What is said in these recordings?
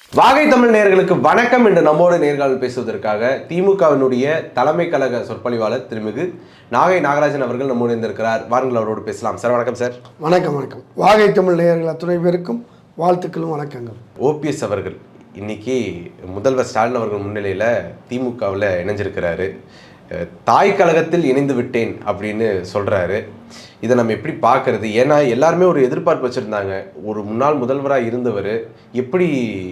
வாகை தமிழ் நேயர்களுக்கு வணக்கம் என்று நம்மோடு நேர்காணல் பேசுவதற்காக திமுகவினுடைய தலைமை கழக சொற்பொழிவாளர் திருமிகு நாகை நாகராஜன் அவர்கள் நம்மோடு இருந்திருக்கிறார். வாருங்கள் அவரோடு பேசலாம். சார் வணக்கம். சார் வணக்கம். வணக்கம். வாகை தமிழ் நேயர்கள் அத்துணை பேருக்கும் வாழ்த்துக்களும் வணக்கங்கள். ஓபிஎஸ் அவர்கள் இன்னைக்கு முதல்வர் ஸ்டாலின் அவர்கள் முன்னிலையில் திமுகவில் இணைஞ்சிருக்கிறாரு. தாய் கழகத்தில் இணைந்து விட்டேன் அப்படின்னு சொல்கிறாரு. இதை நம்ம எப்படி பார்க்கறது? ஏன்னா எல்லாருமே ஒரு எதிர்பார்ப்பு வச்சுருந்தாங்க. ஒரு முன்னாள் முதல்வராக இருந்தவர் எப்படி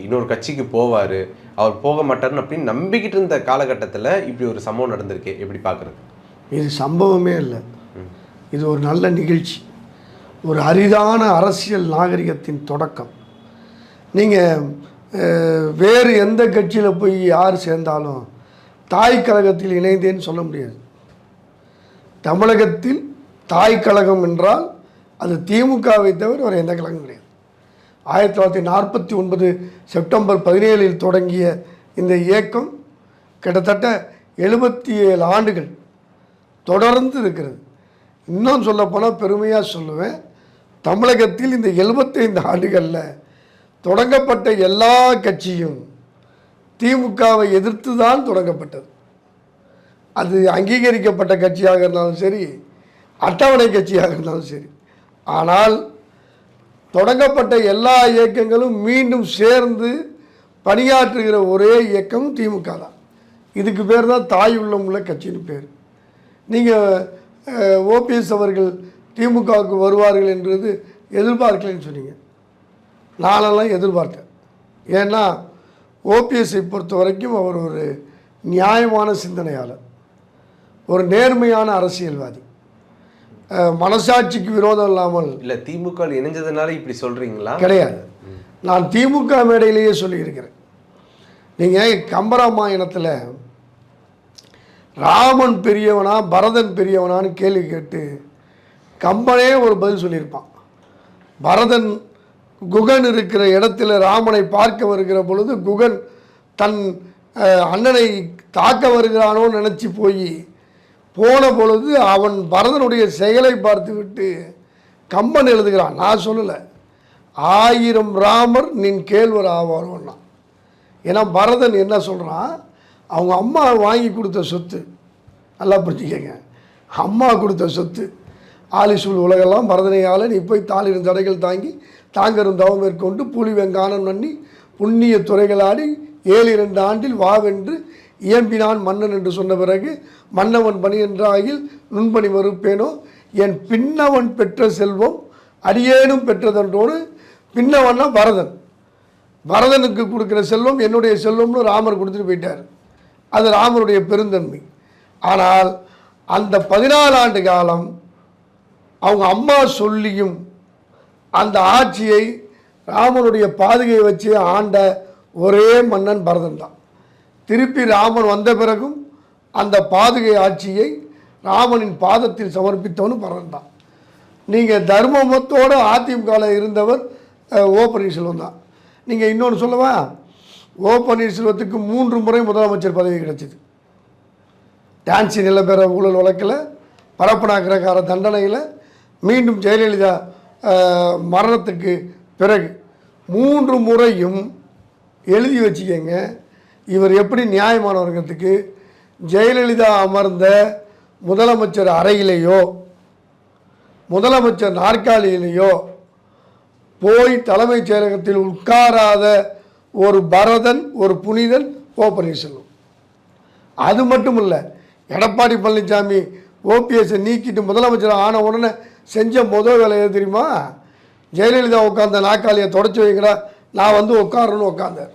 இன்னொரு கட்சிக்கு போவார், அவர் போக மாட்டார்னு அப்படின்னு நம்பிக்கிட்டு இருந்த காலகட்டத்தில் இப்படி ஒரு சம்பவம் நடந்திருக்கு. எப்படி பார்க்குறது? இது சம்பவமே இல்லை, இது ஒரு நல்ல நிகழ்ச்சி, ஒரு அரிதான அரசியல் நாகரிகத்தின் தொடக்கம். நீங்கள் வேறு எந்த கட்சியில் போய் யார் சேர்ந்தாலும் தாய் கழகத்தில் இணைந்தேன்னு சொல்ல முடியாது. தமிழகத்தில் தாய் கழகம் என்றால் அது திமுகவை தவிர ஒரு எந்த கழகம் கிடையாது. 1949 செப்டம்பர் 17 தொடங்கிய இந்த இயக்கம் கிட்டத்தட்ட 77 ஆண்டுகள் தொடர்ந்து இருக்கிறது. இன்னும் சொல்லப்போனால் பெருமையாக சொல்லுவேன், தமிழகத்தில் இந்த 75 ஆண்டுகளில் தொடங்கப்பட்ட எல்லா கட்சியும் திமுகவை எதிர்த்து தான் தொடங்கப்பட்டது. அது அங்கீகரிக்கப்பட்ட கட்சியாக இருந்தாலும் சரி, அட்டவணை கட்சியாக இருந்தாலும் சரி. ஆனால் தொடங்கப்பட்ட எல்லா இயக்கங்களும் மீண்டும் சேர்ந்து பணியாற்றுகிற ஒரே இயக்கம் திமுக தான். இதுக்கு பேர் தான் தாய் உள்ளம் உள்ள கட்சின்னு பேர். நீங்கள் ஓபிஎஸ் அவர்கள் திமுகவுக்கு வருவார்கள் என்றது எதிர்பார்க்கலன்னு சொன்னீங்க. நானெல்லாம் எதிர்பார்த்தேன். ஏன்னா ஓபிஎஸ்ஸை பொறுத்த வரைக்கும் அவர் ஒரு நியாயமான சிந்தனையாளர், ஒரு நேர்மையான அரசியல்வாதி, மனசாட்சிக்கு விரோதம் இல்லாமல். இல்லை, திமுக இணைஞ்சதுனால இப்படி சொல்கிறீங்களா? கிடையாது, நான் திமுக மேடையிலேயே சொல்லியிருக்கிறேன். நீங்கள் கம்பராமாயணத்தில் ராமன் பெரியவனா பரதன் பெரியவனான்னு கேள்வி கேட்டு கம்பனே ஒரு பதில் சொல்லியிருப்பான். பரதன் குகன் இருக்கிற இடத்துல ராமனை பார்க்க வருகிற பொழுது குகன் தன் அண்ணனை தாக்க வருகிறானோன்னு நினச்சி போன பொழுது அவன் பரதனுடைய செயலை பார்த்து விட்டு கம்பன் எழுதுகிறான். நான் சொல்லலை, 1000 ராமர் நின் கேள்வர் ஆவாரோன்னா. ஏன்னா பரதன் என்ன சொல்கிறான், அவங்க அம்மா வாங்கி கொடுத்த சொத்து, நல்லா புரிஞ்சுக்கங்க, அம்மா கொடுத்த சொத்து, ஆலிசூல் உலகெல்லாம் பரதனையால் நீ போய் தாளிரும் தடைகள் தாங்கி தாங்கரும் தவம் மேற்கொண்டு புலி வெங்கானம் நன்னி புண்ணிய துறைகளாடி 7 ஆண்டில் வாவென்று இயம்பினான் மன்னன் என்று சொன்ன பிறகு மன்னவன் பணி என்றாகில் நுண்பணி மறுப்பேனோ என் பின்னவன் பெற்ற செல்வம் அடியேனும் பெற்றதென்றோடு. பின்னவன்னா பரதன், பரதனுக்கு கொடுக்குற செல்வம் என்னுடைய செல்வம்னு ராமர் கொடுத்துட்டு போயிட்டார். அது ராமருடைய பெருந்தன்மை. ஆனால் அந்த 14 ஆண்டு காலம் அவங்க அம்மா சொல்லியும் அந்த ஆட்சியை ராமனுடைய பாதுகையை வச்சு ஆண்ட ஒரே மன்னன் பரதன் தான். திருப்பி ராமன் வந்த பிறகும் அந்த பாதுகை ஆட்சியை ராமனின் பாதத்தில் சமர்ப்பித்தவனும் பரதன் தான். நீங்கள் தர்மமத்தோடு அதிமுகவில் இருந்தவர் ஓ பன்னீர்செல்வம் தான். நீங்கள் இன்னொன்று சொல்லவா, ஓ பன்னீர்செல்வத்துக்கு 3 முறை முதலமைச்சர் பதவி கிடைச்சிது. டான்சி நிலப்பெற ஊழல் வழக்கில், பரப்பனாக்கிரகார தண்டனையில், மீண்டும் ஜெயலலிதா மரணத்துக்கு பிறகு 3 முறையும் எழுதி வச்சுக்கங்க. இவர் எப்படி நியாயமானவர்கிறதுக்கு ஜெயலலிதா அமர்ந்த முதலமைச்சர் அறையிலேயோ முதலமைச்சர் நாற்காலியிலேயோ போய் தலைமைச் செயலகத்தில் உட்காராத ஒரு பரதன், ஒரு புனிதன் ஓ பன்னீர்செல்வம். அது மட்டும் இல்லை, எடப்பாடி பழனிசாமி ஓபிஎஸ்ஸை நீக்கிட்டு முதலமைச்சர் ஆன உடனே செஞ்ச முதல் வேலை எது தெரியுமா? ஜெயலலிதா உட்கார்ந்த நாற்காலியை தொடச்சி வைக்கிறா, நான் வந்து உட்காரணும்னு உட்கார்ந்தார்.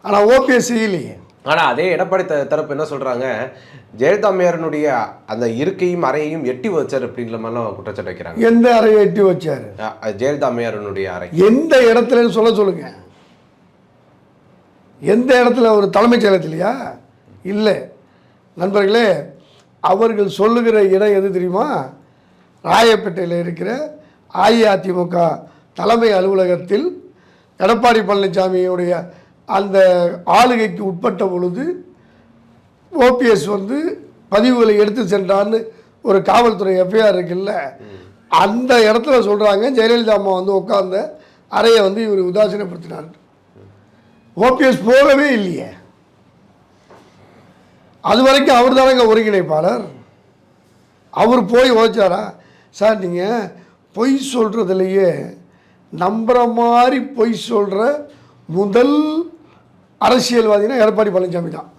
ஆனால் ஓபிஎஸ் செய்யலையே. ஆனால் அதே எடப்பாடி தரப்பு என்ன சொல்கிறாங்க, ஜெயலலிதா அம்மையாரனுடைய அந்த இருக்கையும் அறையையும் எட்டி வச்சார் அப்படின்ற மாதிரிலாம் குற்றச்சாட்டு வைக்கிறாங்க. எந்த அறையை எட்டி வச்சார்? ஜெயலலிதா அம்மையாரனுடைய அறை எந்த இடத்துலன்னு சொல்லுங்க. எந்த இடத்துல? ஒரு தலைமைச் செயலகத்திலையா? இல்லை நண்பர்களே, அவர்கள் சொல்லுகிற இடம் எது தெரியுமா? ராயப்பேட்டையில் இருக்கிற அஇஅதிமுக தலைமை அலுவலகத்தில் எடப்பாடி பழனிசாமியுடைய அந்த ஆளுகைக்கு உட்பட்ட பொழுது ஓபிஎஸ் வந்து பதிவுகளை எடுத்து சென்றான்னு ஒரு காவல்துறை எஃப்ஐஆர் இருக்குல்ல, அந்த இடத்துல சொல்கிறாங்க ஜெயலலிதா அம்மா வந்து உட்கார்ந்த அறையை வந்து இவர் உதாசீனப்படுத்தினார். ஓபிஎஸ் போகவே இல்லையே, அது வரைக்கும் அவர் தானங்க ஒருங்கிணைப்பாளர். அவர் போய் ஓச்சாரா? சார் நீங்கள் பொய் சொல்கிறதுலையே நம்புகிற மாதிரி பொய் சொல்கிற முதல் அரசியல்வாதினா எடப்பாடி பழனிசாமி தான்.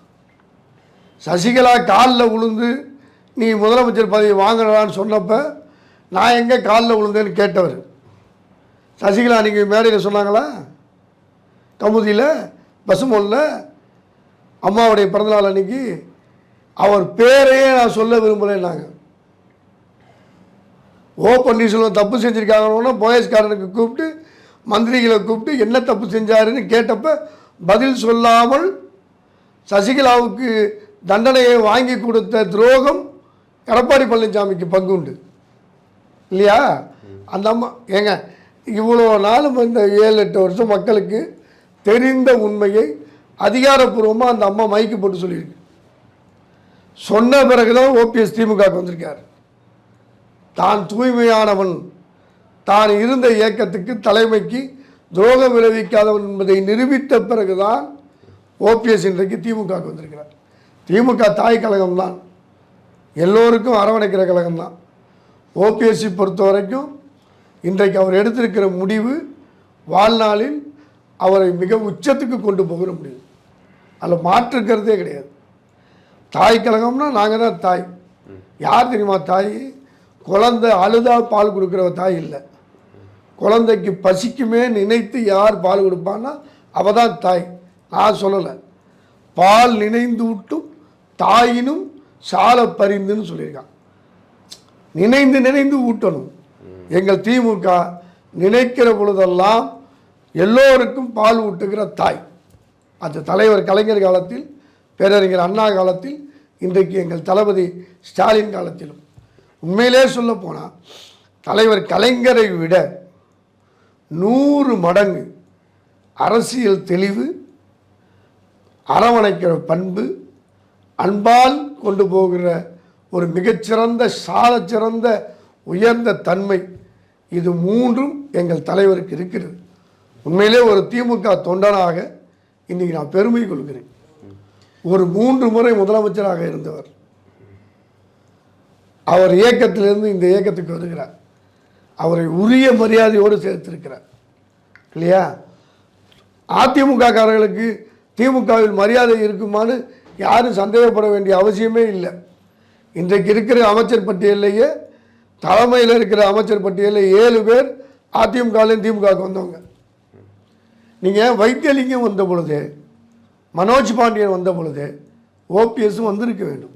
சசிகலா காலில் விழுந்து நீ முதலமைச்சர் பதவி வாங்கலான்னு சொன்னப்போ நான் எங்கே காலில் விழுந்தேன்னு கேட்டவர். சசிகலா நீங்கள் மேடையில் சொன்னாங்களா? கமுதியில் பசுமொல்ல அம்மாவுடைய பிறந்தநாள் அன்னைக்கு அவர் பேரையே நான் சொல்ல விரும்பலைன்னாங்க. ஓ பன்னீர்செல்வம் தப்பு செஞ்சுருக்காங்கன்னா போயஸ்காரனுக்கு கூப்பிட்டு மந்திரிகளை கூப்பிட்டு என்ன தப்பு செஞ்சாருன்னு கேட்டப்ப பதில் சொல்லாமல் சசிகலாவுக்கு தண்டனையை வாங்கி கொடுத்த துரோகம் எடப்பாடி பழனிசாமிக்கு பங்கு உண்டு இல்லையா? அந்த அம்மா ஏங்க இவ்வளோ நாளும் இந்த 7-8 வருஷம் மக்களுக்கு தெரிந்த உண்மையை அதிகாரப்பூர்வமாக அந்த அம்மா மைக்கு போட்டு சொல்லியிருக்கு. சொன்ன பிறகுதான் ஓபிஎஸ் திமுகவுக்கு வந்திருக்கார். தான் தூய்மையானவன், தான் இருந்த இயக்கத்துக்கு தலைமைக்கு துரோகம் விளைவிக்காதவன் என்பதை நிரூபித்த பிறகுதான் ஓபிஎஸ் இன்றைக்கு திமுகவுக்கு வந்திருக்கிறார். திமுக தாய் கழகம் தான், எல்லோருக்கும் அரவணைக்கிற கழகம் தான். ஓபிஎஸ்சி பொறுத்த வரைக்கும் இன்றைக்கு அவர் எடுத்திருக்கிற முடிவு வாழ்நாளில் அவரை மிக உச்சத்துக்கு கொண்டு போகிற முடிவு, அதில் மாற்றுக்கிறதே கிடையாது. தாய் கழகம்னா நாங்கள் தான் தாய். யார் தெரியுமா தாய்? குழந்தை அழுதா பால் கொடுக்குற தாய் இல்லை. குழந்தைக்கு பசிக்குமே நினைத்து யார் பால் கொடுப்பான்னா அவள் தான் தாய். நான் சொல்லலை, பால் நினைந்து விட்டும் தாயினும் சால பரிந்துன்னு சொல்லியிருக்கான். நினைந்து நினைந்து ஊட்டணும். எங்கள் திமுக நினைக்கிற பொழுதெல்லாம் எல்லோருக்கும் பால் ஊட்டுகிற தாய். அது தலைவர் கலைஞர் காலத்தில், பேரறிஞர் அண்ணா காலத்தில், இன்றைக்கு எங்கள் தளபதி ஸ்டாலின் காலத்திலும். உண்மையிலே சொல்ல போனால் தலைவர் கலைஞரை விட 100 மடங்கு அரசியல் தெளிவு, அரவணைக்கிற பண்பு, அன்பால் கொண்டு போகிற ஒரு மிகச்சிறந்த சாலச்சிறந்த உயர்ந்த தன்மை, இது 3ம் எங்கள் தலைவருக்கு இருக்கிறது. உண்மையிலே ஒரு திமுக தொண்டனாக இன்றைக்கி நான் பெருமை கொள்கிறேன். ஒரு 3 முறை முதலமைச்சராக இருந்தவர் அவர் இயக்கத்திலிருந்து இந்த இயக்கத்துக்கு வருகிறார். அவரை உரிய மரியாதையோடு சேர்த்திருக்கிறார் இல்லையா? அதிமுக காரர்களுக்கு திமுகவில் மரியாதை இருக்குமான்னு யாரும் சந்தேகப்பட வேண்டிய அவசியமே இல்லை. இன்றைக்கு இருக்கிற அமைச்சர் பட்டியலையே, தலைமையில் இருக்கிற அமைச்சர் பட்டியலில் 7 பேர் அதிமுகலேருந்து திமுகவுக்கு வந்தவங்க. நீங்கள் வைத்தியலிங்கம் வந்த பொழுது, மனோஜ் பாண்டியன் வந்த பொழுது ஓபிஎஸும் வந்திருக்க வேண்டும்.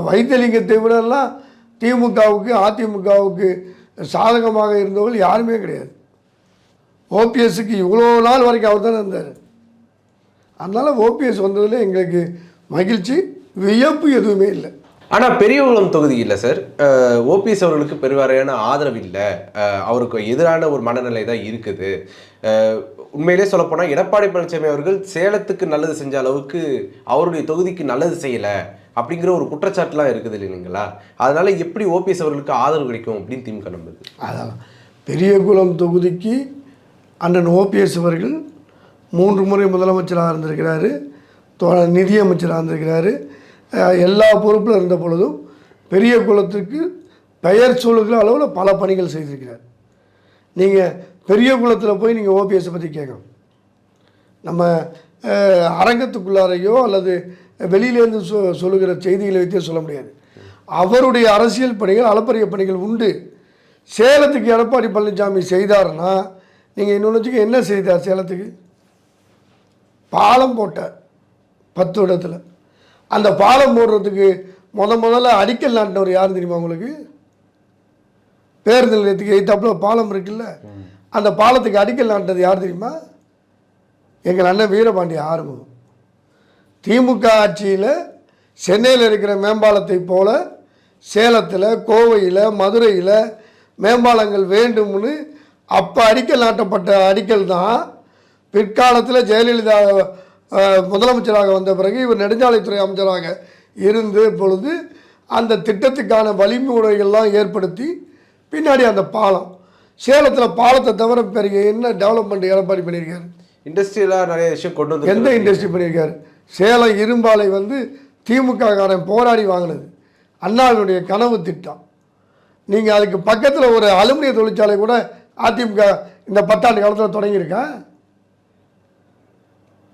வைத்தியலிங்கத்தை விடலாம் திமுகவுக்கு அதிமுகவுக்கு சாதகமாக இருந்தவர்கள் யாருமே கிடையாது. ஓபிஎஸ்க்கு இவ்வளோ நாள் வரைக்கும் அவர் தானே இருந்தார். அதனால் ஓபிஎஸ் வந்ததில் எங்களுக்கு மகிழ்ச்சி, வியப்பு எதுவுமே இல்லை. ஆனால் பெரியகுளம் தொகுதி இல்லை சார், ஓபிஎஸ் அவர்களுக்கு பெருவாரியான ஆதரவு இல்லை, அவருக்கு எதிரான ஒரு மனநிலை தான் இருக்குது. உண்மையிலே சொல்லப்போனால் எடப்பாடி பழனிசாமி அவர்கள் சேலத்துக்கு நல்லது செஞ்ச அளவுக்கு அவருடைய தொகுதிக்கு நல்லது செய்யலை அப்படிங்கிற ஒரு குற்றச்சாட்டுலாம் இருக்குது இல்லைங்களா? அதனால் எப்படி ஓபிஎஸ் அவர்களுக்கு ஆதரவு கிடைக்கும் அப்படின்னு திமுக நம்புது. அதான் பெரியகுளம் தொகுதிக்கு அண்ணன் ஓபிஎஸ் அவர்கள் 3 முறை முதலமைச்சராக இருந்திருக்கிறாரு, நிதியமைச்சராக இருந்திருக்கிறாரு. எல்லா பொறுப்பில் இருந்த பொழுதும் பெரிய குளத்துக்கு பெயர் சொல்லுகிற அளவில் பல பணிகள் செய்திருக்கிறார். நீங்கள் பெரிய குளத்தில் போய் நீங்கள் ஓபிஎஸை பற்றி கேட்கணும். நம்ம அரங்கத்துக்குள்ளாரையோ அல்லது வெளியிலேருந்து சொல்லுகிற செய்திகளை வைத்தே சொல்ல முடியாது. அவருடைய அரசியல் பணிகள், அளப்பரிய பணிகள் உண்டு. சேலத்துக்கு எடப்பாடி பழனிசாமி செய்தார்னா நீங்கள் இன்னொன்று என்ன செய்தார்? சேலத்துக்கு பாலம் போட்டார் 10 இடத்துல. அந்த பாலம் போடுறதுக்கு முதல்ல அடிக்கல் நாட்டினவர் யார் தெரியுமா உங்களுக்கு? பேருந்து நிலையத்துக்கு எய்த்தாப்புல பாலம் இருக்குல்ல, அந்த பாலத்துக்கு அடிக்கல் நாட்டினது யார் தெரியுமா? எங்கள் அண்ணன் வீரபாண்டிய ஆறுமுகம். திமுக ஆட்சியில் சென்னையில் இருக்கிற மேம்பாலத்தை போல சேலத்தில், கோவையில், மதுரையில் மேம்பாலங்கள் வேண்டும்னு அப்போ அடிக்கல் நாட்டப்பட்ட அடிக்கல் தான் பிற்காலத்தில் ஜெயலலிதா முதலமைச்சராக வந்த பிறகு இவர் நெடுஞ்சாலைத்துறை அமைச்சராக இருந்த பொழுது அந்த திட்டத்துக்கான வழிமுறைகள்லாம் ஏற்படுத்தி பின்னாடி அந்த பாலம் சேலத்தில் பாலத்தை தவிர பிறகு என்ன டெவலப்மெண்ட் எடப்பாடி பண்ணியிருக்காரு? இண்டஸ்ட்ரியலாக நிறைய விஷயம் கொண்டு வந்து எந்த இண்டஸ்ட்ரி பண்ணியிருக்காரு? சேலம் இரும்பாலை வந்து திமுக காரன் போராடி வாங்கினது, அண்ணாவினுடைய கனவு திட்டம். நீங்கள் அதுக்கு பக்கத்தில் ஒரு அலுமினிய தொழிற்சாலை கூட அதிமுக இந்த 10 ஆண்டு காலத்தில் தொடங்கியிருக்கா?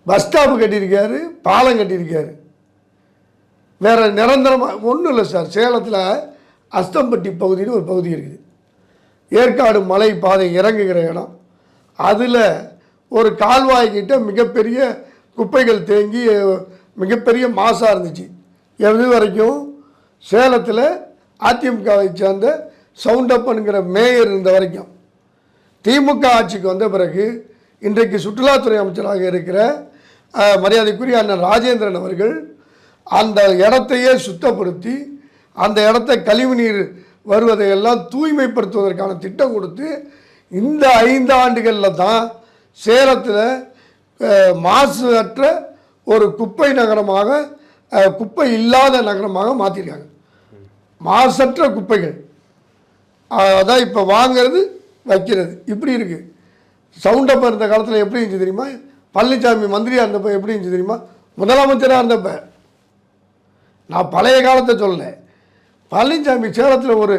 பஸ் ஸ்டாப்பு கட்டியிருக்காரு, பாலம் கட்டியிருக்காரு. வேற நிரந்தரமாக ஒன்றும் இல்லை சார். சேலத்தில் அஸ்தம்பட்டி பகுதின்னு ஒரு பகுதி இருக்குது, ஏற்காடு மலை பாதை இறங்குகிற இடம். அதில் ஒரு கால்வாய்கிட்ட மிகப்பெரிய குப்பைகள் தேங்கி மிகப்பெரிய மாசாக இருந்துச்சு. எது வரைக்கும் சேலத்தில் அதிமுகவை சேர்ந்த சவுண்டப்பனுங்கிற மேயர் இருந்த வரைக்கும். திமுக ஆட்சிக்கு வந்த பிறகு இன்றைக்கு சுற்றுலாத்துறை அமைச்சராக இருக்கிற மரியாதைக்குரிய அண்ணன் ராஜேந்திரன் அவர்கள் அந்த இடத்தையே சுத்தப்படுத்தி அந்த இடத்த கழிவுநீர் வருவதையெல்லாம் தூய்மைப்படுத்துவதற்கான திட்டம் கொடுத்து இந்த 5 ஆண்டுகளில் தான் சேலத்தில் மாசு அற்ற ஒரு குப்பை நகரமாக, குப்பை இல்லாத நகரமாக மாற்றிருக்காங்க. மாசற்ற குப்பைகள் அதான் இப்போ வாங்கிறது வைக்கிறது இப்படி இருக்குது. சவுண்டப்ப இருந்த காலத்தில் எப்படி இருந்துச்சு தெரியுமா? பழனிசாமி மந்திரியாக இருந்தப்போ எப்படி இருந்துச்சு தெரியுமா? முதலமைச்சராக இருந்தப்ப. நான் பழைய காலத்தை சொல்லலை. பழனிசாமி சேலத்தில் ஒரு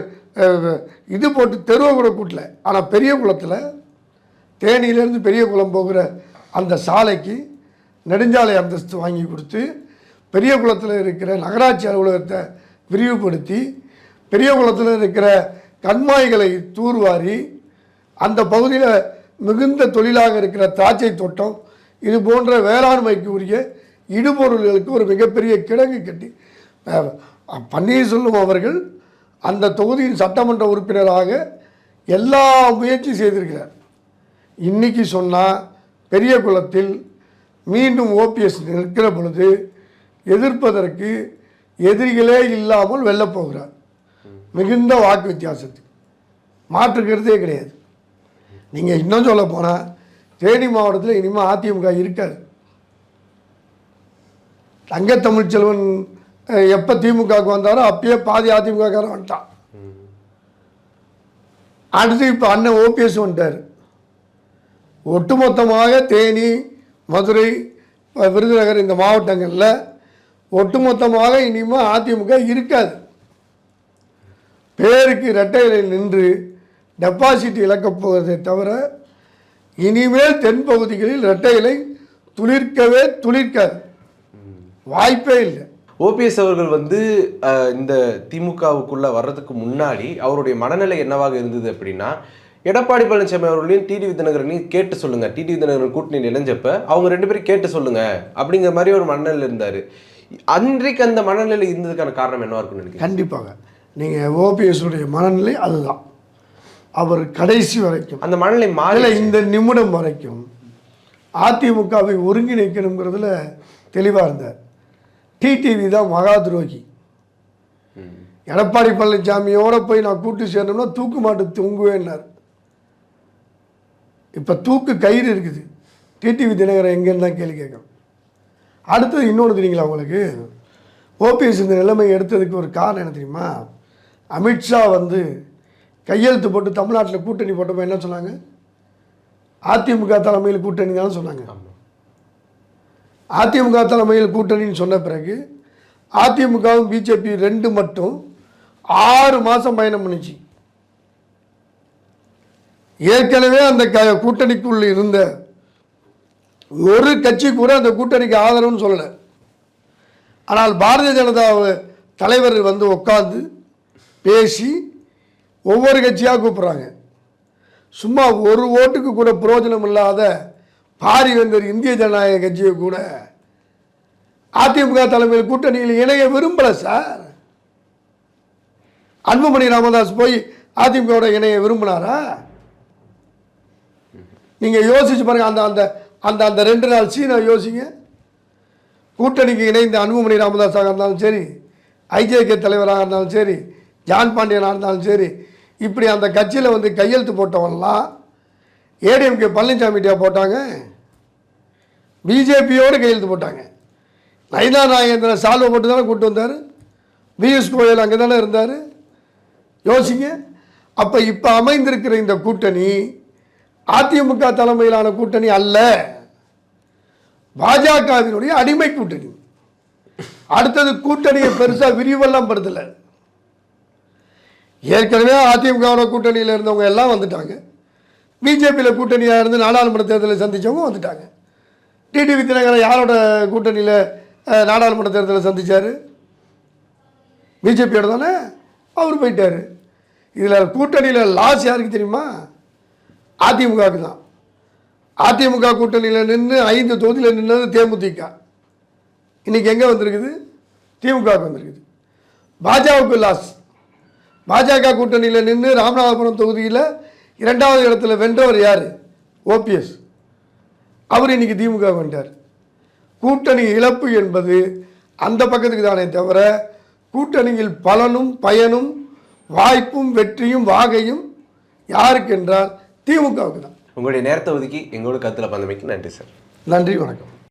இது போட்டு தெருவை கூட கூட்டல. ஆனால் பெரிய குளத்தில், தேனியிலேருந்து பெரிய குளம் போகிற அந்த சாலைக்கு நெடுஞ்சாலை அந்தஸ்து வாங்கி கொடுத்து, பெரிய குளத்தில் இருக்கிற நகராட்சி அலுவலகத்தை விரிவுபடுத்தி, பெரிய குளத்தில் இருக்கிற கண்மாய்களை தூர்வாரி, அந்த பகுதியில் மிகுந்த தொழிலாக இருக்கிற திராட்சை தோட்டம், இது போன்ற வேளாண்மைக்கு உரிய இடுபொருள்களுக்கு ஒரு மிகப்பெரிய கிடங்கு கட்டி, பன்னீர்செல்வம் அவர்கள் அந்த தொகுதியின் சட்டமன்ற உறுப்பினராக எல்லா முயற்சி செய்திருக்கிறார். இன்னைக்கு சொன்னால் பெரிய குளத்தில் மீண்டும் ஓபிஎஸ் நிற்கிற பொழுது எதிர்ப்பதற்கு எதிரிகளே இல்லாமல் வெல்லப் போகிறார். மிகுந்த வாக்கு வித்தியாசத்துக்கு மாற்றுக்கிறதே கிடையாது. நீங்கள் இன்னும் சொல்ல போனால் தேனி மாவட்டத்தில் இனிமேல் அதிமுக இருக்காது. தங்கத்தமிழ்ச்செல்வன் எப்போ திமுகவுக்கு வந்தாரோ அப்பயே பாதி அதிமுகக்காரன் வந்துட்டான். அடுத்து இப்போ அண்ணன் ஓபிஎஸ் வந்துட்டார். ஒட்டுமொத்தமாக தேனி, மதுரை, விருதுநகர் இந்த மாவட்டங்களில் ஒட்டுமொத்தமாக இனிமேல் அதிமுக இருக்காது. பேருக்கு இரட்டையில் நின்று டெபாசிட் இழக்கப் போவதை தவிர இனிமேல் தென் பகுதிகளில் இரட்டையிலை துளிர்க்காது. வாய்ப்பே இல்லை. ஓபிஎஸ் அவர்கள் வந்து இந்த திமுகவுக்குள்ள வர்றதுக்கு முன்னாடி அவருடைய மனநிலை என்னவாக இருந்தது அப்படின்னா, எடப்பாடி பழனிசாமி அவர்களையும் டிடிவி தினகரனையும் கேட்டு சொல்லுங்க, டிடிவி தினகரன் கூட்டணியில் இணைஞ்சப்ப அவங்க 2 பேரும் கேட்டு சொல்லுங்க அப்படிங்கிற மாதிரி ஒரு மனநிலையில் இருந்தார். அன்றைக்கு அந்த மனநிலை இருந்ததுக்கான காரணம் என்னவா இருக்குன்னு நினைக்கிறேன்? கண்டிப்பாக நீங்கள் ஓபிஎஸ்னுடைய மனநிலை அதுதான். அவர் கடைசி வரைக்கும் அந்த மனநிலை மாறல. இந்த நிமிடம் வரைக்கும் அதிமுகவை ஒருங்கிணைக்கணுங்கிறதுல தெளிவாக இருந்தார். டிடிவி தான் மகா துரோகி. எடப்பாடி பழனிசாமியோட போய் நான் கூட்டு சேரணும்னா தூக்கு மாட்டு தூங்குவேன்னார். இப்போ தூக்கு கயிறு இருக்குது. டிடிவி தினகரன் எங்கேன்னு தான் கேள்வி கேட்கணும். அடுத்தது இன்னொன்று தெரியுங்களா உங்களுக்கு? ஓபிஎஸ் இந்த நிலைமை எடுத்ததுக்கு ஒரு காரணம் என்ன தெரியுமா? அமித்ஷா வந்து கையெழுத்து போட்டு தமிழ்நாட்டில் கூட்டணி போட்டப்போ என்ன சொன்னாங்க? அதிமுக தலைமையில் கூட்டணி தானே சொன்னாங்க. அதிமுக தலைமையில் கூட்டணின்னு சொன்ன பிறகு அதிமுகவும் பிஜேபி 2 மட்டும் 6 மாதம் பயணம் பண்ணிச்சு. ஏற்கனவே அந்த கூட்டணிக்குள் இருந்த ஒரு கட்சி கூட அந்த கூட்டணிக்கு ஆதரவுன்னு சொல்லலை. ஆனால் பாரதிய ஜனதா தலைவர் வந்து உட்கார்ந்து பேசி ஒவ்வொரு கட்சியாக கூப்பிட்றாங்க. சும்மா ஒரு ஓட்டுக்கு கூட பிரயோஜனம் இல்லாத பாரிவேந்தர் இந்திய ஜனநாயக கட்சியை கூட அதிமுக தலைமையில் கூட்டணியில் இணைய விரும்பலை சார். அன்புமணி ராமதாஸ் போய் அதிமுகவோட இணைய விரும்பினாரா? நீங்கள் யோசிச்சு பாருங்க. அந்த அந்த அந்த அந்த 2 நாள் சீனை யோசிங்க. கூட்டணிக்கு இணைந்த அன்புமணி ராமதாஸாக இருந்தாலும் சரி, ஐஜேகே தலைவராக இருந்தாலும் சரி, ஜான் பாண்டியனாக இருந்தாலும் சரி, இப்படி அந்த கட்சியில் வந்து கையெழுத்து போட்டவங்களாம் ஏடிஎம்கே பழனிசாமிகிட்ட போட்டாங்க, பிஜேபியோடு கையெழுத்து போட்டாங்க. நயினா நாகேந்திரன் சால்வை போட்டு தானே கூப்பிட்டு வந்தார். பிஎஸ் கோயல் அங்கே தானே இருந்தார். யோசிங்க. அப்போ இப்போ அமைந்திருக்கிற இந்த கூட்டணி அதிமுக தலைமையிலான கூட்டணி அல்ல, பாஜகவினுடைய அடிமை கூட்டணி. அடுத்தது கூட்டணியை பெருசாக விரிவெல்லாம் படுத்தல. ஏற்கனவே அதிமுக கூட்டணியில் இருந்தவங்க எல்லாம் வந்துட்டாங்க. பிஜேபியில் கூட்டணியாக இருந்து நாடாளுமன்ற தேர்தலை சந்தித்தவங்க வந்துட்டாங்க. டிடிவி தினகரன் யாரோட கூட்டணியில் நாடாளுமன்ற தேர்தலை சந்தித்தார்? பிஜேபியோட தானே. அவர் போயிட்டார். இதில் கூட்டணியில் லாஸ் யாருக்கு தெரியுமா? அதிமுகவுக்கு தான். அதிமுக கூட்டணியில் நின்று 5 தொகுதியில் நின்றது தேமுதிக. இன்றைக்கி எங்கே வந்திருக்குது? திமுகவுக்கு வந்திருக்குது. பாஜகவுக்கு லாஸ். பாஜக கூட்டணியில் நின்று ராமநாதபுரம் தொகுதியில் 2வது இடத்துல வென்றவர் யார்? ஓபிஎஸ். அவர் இன்றைக்கி திமுக வந்துட்டார். கூட்டணி இழப்பு என்பது அந்த பக்கத்துக்கு தானே தவிர கூட்டணியில் பலனும் பயனும் வாய்ப்பும் வெற்றியும் வாகையும் யாருக்கு என்றால் திமுகவுக்கு தான். உங்களுடைய நேரத்தை ஒதுக்கி எங்களோட கருத்தில் பந்தமைக்கு நன்றி சார். நன்றி, வணக்கம்.